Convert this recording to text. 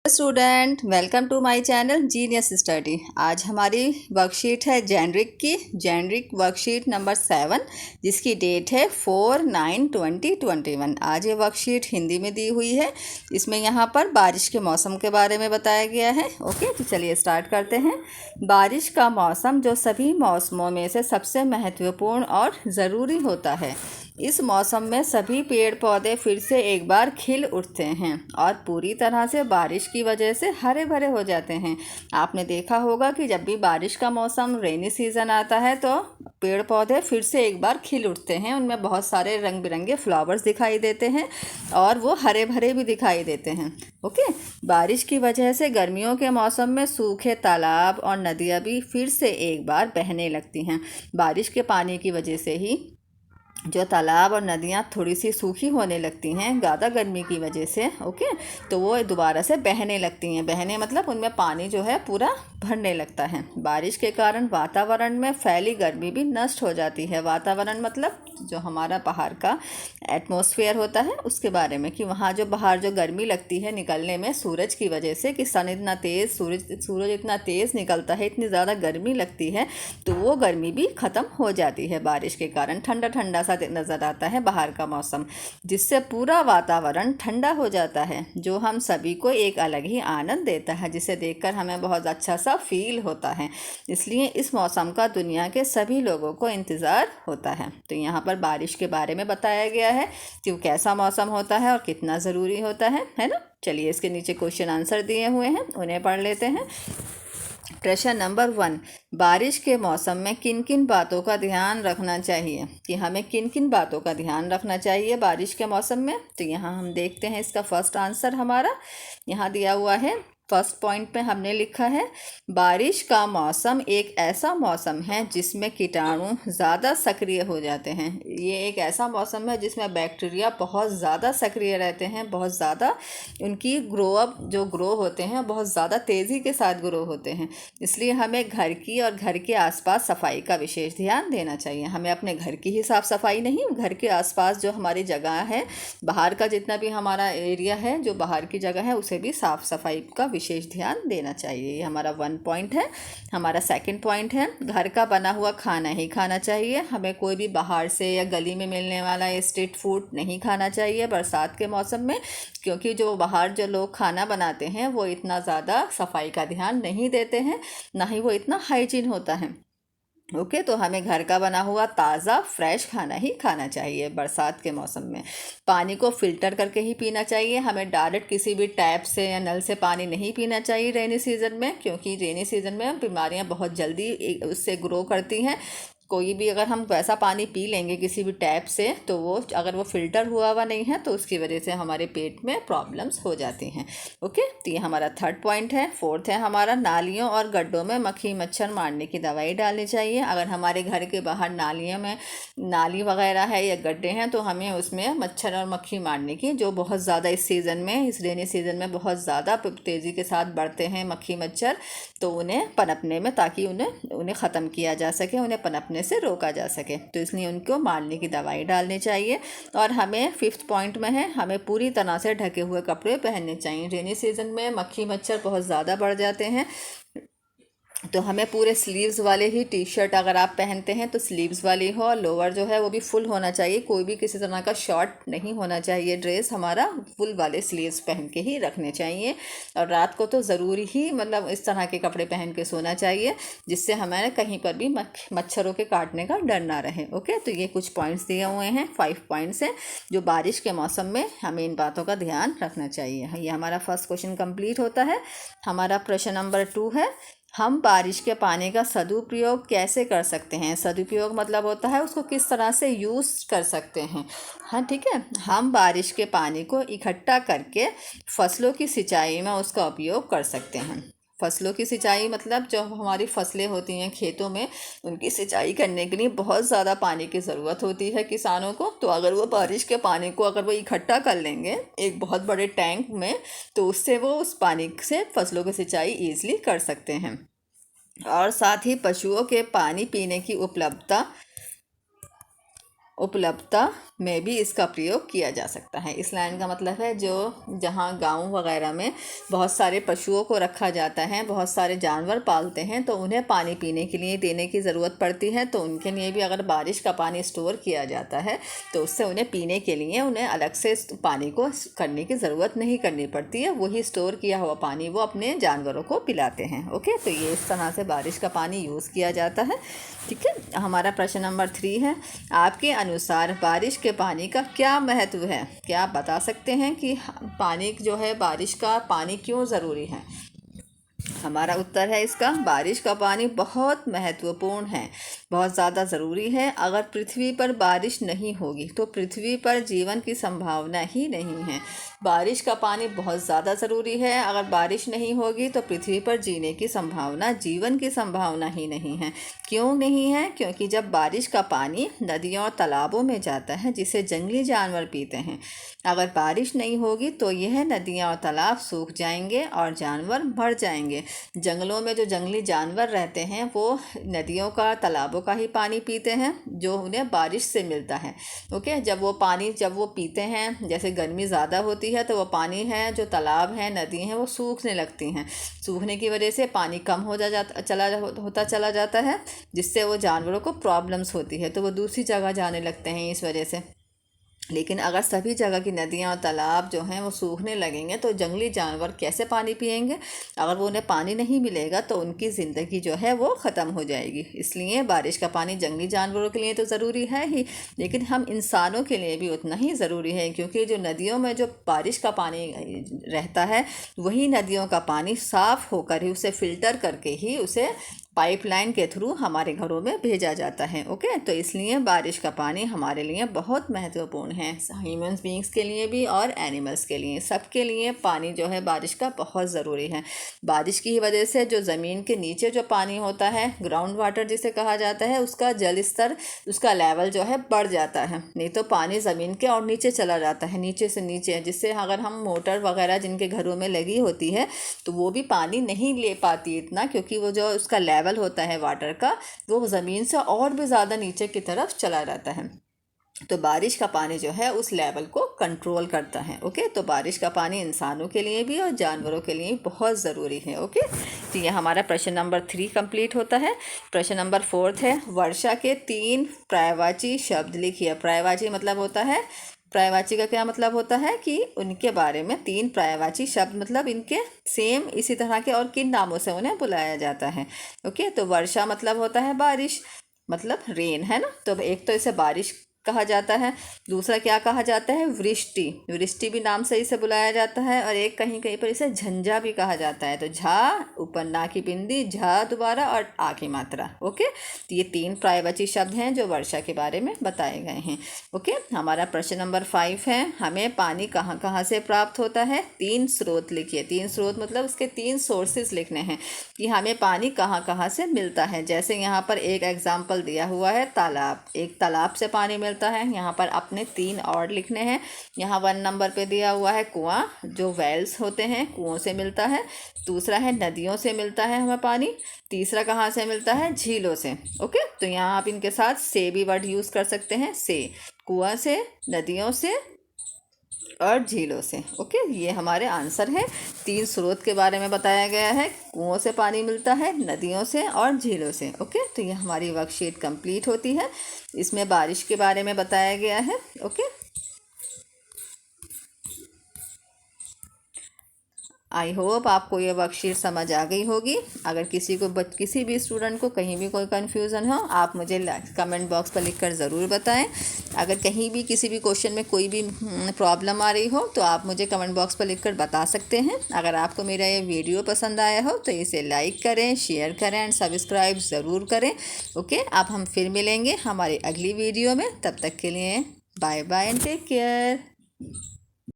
Student, welcome to my channel genius study. आज हमारी worksheet है जेनरिक वर्कशीट नंबर 7, जिसकी डेट है 4/9/2021। आज ये वर्कशीट हिंदी में दी हुई है। इसमें यहाँ पर बारिश के मौसम के बारे में बताया गया है। ओके, तो चलिए स्टार्ट करते हैं। बारिश का मौसम जो सभी मौसमों में से सबसे महत्वपूर्ण और ज़रूरी होता है। इस मौसम में सभी पेड़ पौधे फिर से एक बार खिल उठते हैं और पूरी तरह से बारिश की वजह से हरे भरे हो जाते हैं। आपने देखा होगा कि जब भी बारिश का मौसम रेनी सीज़न आता है तो पेड़ पौधे फिर से एक बार खिल उठते हैं। उनमें बहुत सारे रंग बिरंगे फ्लावर्स दिखाई देते हैं और वो हरे भरे भी दिखाई देते हैं। ओके, बारिश की वजह से गर्मियों के मौसम में सूखे तालाब और नदियाँ भी फिर से एक बार बहने लगती हैं। बारिश के पानी की वजह से ही जो तालाब और नदियाँ थोड़ी सी सूखी होने लगती हैं ज़्यादा गर्मी की वजह से। ओके, तो वो दोबारा से बहने लगती हैं। बहने मतलब उनमें पानी जो है पूरा भरने लगता है। बारिश के कारण वातावरण में फैली गर्मी भी नष्ट हो जाती है। वातावरण मतलब जो हमारा बाहर का एटमॉस्फेयर होता है उसके बारे में, कि वहाँ जो बाहर जो गर्मी लगती है निकलने में सूरज की वजह से, कि सन इतना तेज़ सूरज इतना तेज़ निकलता है, इतनी ज़्यादा गर्मी लगती है, तो वो गर्मी भी ख़त्म हो जाती है। बारिश के कारण ठंडा ठंडा सा नज़र आता है बाहर का मौसम, जिससे पूरा वातावरण ठंडा हो जाता है, जो हम सभी को एक अलग ही आनंद देता है, जिसे देखकर हमें बहुत अच्छा सा फील होता है। इसलिए इस मौसम का दुनिया के सभी लोगों को इंतज़ार होता है। तो यहाँ पर बारिश के बारे में बताया गया है कि वो कैसा मौसम होता है और कितना ज़रूरी होता है ना। चलिए, इसके नीचे क्वेश्चन आंसर दिए हुए हैं, उन्हें पढ़ लेते हैं। प्रश्न नंबर 1, बारिश के मौसम में किन किन बातों का ध्यान रखना चाहिए, कि हमें किन किन बातों का ध्यान रखना चाहिए बारिश के मौसम में। तो यहाँ हम देखते हैं इसका फर्स्ट आंसर हमारा यहाँ दिया हुआ है। फर्स्ट पॉइंट पे हमने लिखा है, बारिश का मौसम एक ऐसा मौसम है जिसमें कीटाणु ज़्यादा सक्रिय हो जाते हैं। ये एक ऐसा मौसम है जिसमें बैक्टीरिया बहुत ज़्यादा सक्रिय रहते हैं, बहुत ज़्यादा उनकी ग्रो होते हैं, बहुत ज़्यादा तेज़ी के साथ ग्रो होते हैं। इसलिए हमें घर की और घर के आसपास सफाई का विशेष ध्यान देना चाहिए। हमें अपने घर की ही साफ़ सफाई नहीं, घर के आसपास जो हमारी जगह है, बाहर का जितना भी हमारा एरिया है, जो बाहर की जगह है, उसे भी साफ़ सफाई का विशेष ध्यान देना चाहिए। ये हमारा 1 पॉइंट है। हमारा सेकंड पॉइंट है, घर का बना हुआ खाना ही खाना चाहिए। हमें कोई भी बाहर से या गली में मिलने वाला स्ट्रीट फूड नहीं खाना चाहिए बरसात के मौसम में, क्योंकि जो बाहर जो लोग खाना बनाते हैं वो इतना ज़्यादा सफाई का ध्यान नहीं देते हैं, ना ही वो इतना हाइजीन होता है। ओके, तो हमें घर का बना हुआ ताज़ा फ्रेश खाना ही खाना चाहिए बरसात के मौसम में। पानी को फ़िल्टर करके ही पीना चाहिए। हमें डायरेक्ट किसी भी टैप से या नल से पानी नहीं पीना चाहिए रेनी सीज़न में, क्योंकि रेनी सीज़न में बीमारियां बहुत जल्दी उससे ग्रो करती हैं। कोई भी अगर हम वैसा पानी पी लेंगे किसी भी टैप से, तो वो अगर वो फ़िल्टर हुआ नहीं है तो उसकी वजह से हमारे पेट में प्रॉब्लम्स हो जाती हैं। ओके, तो ये हमारा थर्ड पॉइंट है। फोर्थ है हमारा, नालियों और गड्ढों में मक्खी मच्छर मारने की दवाई डालनी चाहिए। अगर हमारे घर के बाहर नालियों में नाली वगैरह है या गड्ढे हैं तो हमें उसमें मच्छर और मक्खी मारने की, जो बहुत ज़्यादा इस सीज़न में, इस रेनी सीज़न में बहुत ज़्यादा तेज़ी के साथ बढ़ते हैं मक्खी मच्छर, तो उन्हें पनपने में, ताकि उन्हें ख़त्म किया जा सके, उन्हें पनपने से रोका जा सके, तो इसलिए उनको मारने की दवाई डालनी चाहिए। और हमें 5th पॉइंट में है, हमें पूरी तरह से ढके हुए कपड़े पहनने चाहिए। रेनी सीज़न में मक्खी मच्छर बहुत ज़्यादा बढ़ जाते हैं, तो हमें पूरे स्लीव्स वाले ही टी शर्ट अगर आप पहनते हैं तो स्लीव्स वाली हो, और लोअर जो है वो भी फुल होना चाहिए। कोई भी किसी तरह का शॉर्ट नहीं होना चाहिए ड्रेस, हमारा फुल वाले स्लीव्स पहन के ही रखने चाहिए। और रात को तो ज़रूरी ही मतलब इस तरह के कपड़े पहन के सोना चाहिए, जिससे हमें कहीं पर भी मच्छरों के काटने का डर ना रहे। ओके, तो ये कुछ पॉइंट्स दिए हुए हैं, 5 पॉइंट्स हैं जो बारिश के मौसम में हमें इन बातों का ध्यान रखना चाहिए। ये हमारा फर्स्ट क्वेश्चन कंप्लीट होता है। हमारा प्रश्न नंबर 2 है, हम बारिश के पानी का सदुपयोग कैसे कर सकते हैं। सदुपयोग मतलब होता है उसको किस तरह से यूज़ कर सकते हैं। हाँ, ठीक है। हम बारिश के पानी को इकट्ठा करके फसलों की सिंचाई में उसका उपयोग कर सकते हैं। फसलों की सिंचाई मतलब जो हमारी फसलें होती हैं खेतों में, उनकी सिंचाई करने के लिए बहुत ज़्यादा पानी की ज़रूरत होती है किसानों को। तो अगर वो बारिश के पानी को अगर वो इकट्ठा कर लेंगे एक बहुत बड़े टैंक में, तो उससे वो उस पानी से फसलों की सिंचाई ईज़िली कर सकते हैं। और साथ ही पशुओं के पानी पीने की उपलब्धता में भी इसका प्रयोग किया जा सकता है। इस लाइन का मतलब है जो जहाँ गांव वगैरह में बहुत सारे पशुओं को रखा जाता है, बहुत सारे जानवर पालते हैं, तो उन्हें पानी पीने के लिए देने की ज़रूरत पड़ती है। तो उनके लिए भी अगर बारिश का पानी स्टोर किया जाता है तो उससे उन्हें पीने के लिए उन्हें अलग से पानी को करने की ज़रूरत नहीं करनी पड़ती है। वही स्टोर किया हुआ पानी वो अपने जानवरों को पिलाते हैं। ओके, तो ये इस तरह से बारिश का पानी यूज़ किया जाता है। ठीक है, हमारा प्रश्न नंबर 3 है, आपके अनुसार बारिश के पानी का क्या महत्व है? क्या आप बता सकते हैं कि पानी जो है, बारिश का पानी क्यों ज़रूरी है? हमारा उत्तर है इसका, बारिश का पानी बहुत महत्वपूर्ण है, बहुत ज़्यादा ज़रूरी है। अगर पृथ्वी पर बारिश नहीं होगी तो पृथ्वी पर जीवन की संभावना ही नहीं है। बारिश का पानी बहुत ज़्यादा ज़रूरी है। अगर बारिश नहीं होगी तो पृथ्वी पर जीने की संभावना, जीवन की संभावना ही नहीं है। क्यों नहीं है? क्योंकि जब बारिश का पानी नदियों और तालाबों में जाता है जिसे जंगली जानवर पीते हैं, अगर बारिश नहीं होगी तो यह नदियाँ और तालाब सूख जाएंगे और जानवर मर जाएंगे। जंगलों में जो जंगली जानवर रहते हैं वो नदियों का, तालाबों का ही पानी पीते हैं जो उन्हें बारिश से मिलता है। ओके, जब वो पीते हैं, जैसे गर्मी ज़्यादा होती है तो वो पानी है, जो तालाब है, नदी हैं, वो सूखने लगती हैं। सूखने की वजह से पानी कम होता चला जाता है, जिससे वो जानवरों को प्रॉब्लम्स होती है, तो वो दूसरी जगह जाने लगते हैं इस वजह से। लेकिन अगर सभी जगह की नदियाँ और तालाब जो हैं वो सूखने लगेंगे तो जंगली जानवर कैसे पानी पिएंगे? अगर वो उन्हें पानी नहीं मिलेगा तो उनकी ज़िंदगी जो है वो ख़त्म हो जाएगी। इसलिए बारिश का पानी जंगली जानवरों के लिए तो ज़रूरी है ही, लेकिन हम इंसानों के लिए भी उतना ही ज़रूरी है, क्योंकि जो नदियों में जो बारिश का पानी रहता है वही नदियों का पानी साफ़ होकर ही, उसे फ़िल्टर करके ही उसे पाइपलाइन के थ्रू हमारे घरों में भेजा जाता है। ओके, तो इसलिए बारिश का पानी हमारे लिए बहुत महत्वपूर्ण है, ह्यूमन बीइंग्स के लिए भी और एनिमल्स के लिए, सबके लिए पानी जो है बारिश का बहुत ज़रूरी है। बारिश की वजह से जो ज़मीन के नीचे जो पानी होता है, ग्राउंड वाटर जिसे कहा जाता है, उसका जल स्तर, उसका लेवल जो है बढ़ जाता है। नहीं तो पानी ज़मीन के और नीचे चला जाता है, नीचे से नीचे, जिससे अगर हम मोटर वगैरह जिनके घरों में लगी होती है तो वो भी पानी नहीं ले पाती इतना, क्योंकि वो जो उसका लेवल होता है वाटर का, वो ज़मीन से और भी ज़्यादा नीचे की तरफ चला जाता है। तो बारिश का पानी जो है उस लेवल को कंट्रोल करता है। ओके, तो बारिश का पानी इंसानों के लिए भी और जानवरों के लिए बहुत ज़रूरी है। ओके, तो ये हमारा प्रश्न नंबर 3 कंप्लीट होता है। प्रश्न नंबर 4 है, वर्षा के 3 पर्यायवाची शब्द लिखिए। पर्यायवाची मतलब होता है, पर्यायवाची का क्या मतलब होता है कि उनके बारे में 3 पर्यायवाची शब्द, मतलब इनके सेम इसी तरह के और किन नामों से उन्हें बुलाया जाता है। ओके, तो वर्षा मतलब होता है बारिश, मतलब रेन, है ना। तो एक तो इसे बारिश कहा जाता है, दूसरा क्या कहा जाता है, वृष्टि, वृष्टि भी नाम से इसे बुलाया जाता है, और एक कहीं कहीं पर इसे झंझा भी कहा जाता है। तो झा, ऊपर ना की बिंदी, झा दोबारा और आ की मात्रा। ओके, तो ये 3 पर्यायवाची शब्द हैं जो वर्षा के बारे में बताए गए हैं। ओके, हमारा प्रश्न नंबर 5 है, हमें पानी कहाँ कहाँ से प्राप्त होता है? 3 स्रोत लिखिए। 3 स्रोत मतलब उसके 3 सोर्सेज लिखने हैं कि हमें पानी कहाँ कहाँ से मिलता है। जैसे यहाँ पर एक एग्जाम्पल दिया हुआ है, तालाब, एक तालाब से पानी मिलता है। यहाँ पर अपने 3 और लिखने हैं। यहाँ 1 नंबर पे दिया हुआ है कुआं, जो वेल्स होते हैं, कुओं से मिलता है। दूसरा है नदियों से मिलता है हमें पानी। तीसरा कहाँ से मिलता है? झीलों से। ओके, तो यहाँ आप इनके साथ से भी वर्ड यूज़ कर सकते हैं, से, कुआं से, नदियों से और झीलों से। ओके, ये हमारे आंसर है। 3 स्रोत के बारे में बताया गया है, कुओं से पानी मिलता है, नदियों से और झीलों से। ओके, तो ये हमारी वर्कशीट कंप्लीट होती है। इसमें बारिश के बारे में बताया गया है। ओके, आई होप आपको ये वर्कशीट समझ आ गई होगी। अगर किसी भी स्टूडेंट को कहीं भी कोई कन्फ्यूज़न हो, आप मुझे कमेंट बॉक्स पर लिखकर ज़रूर बताएं। अगर कहीं भी किसी भी क्वेश्चन में कोई भी प्रॉब्लम आ रही हो तो आप मुझे कमेंट बॉक्स पर लिखकर बता सकते हैं। अगर आपको मेरा ये वीडियो पसंद आया हो तो इसे लाइक करें, शेयर करें एंड सब्सक्राइब ज़रूर करें। ओके, अब हम फिर मिलेंगे हमारी अगली वीडियो में। तब तक के लिए bye bye and take care.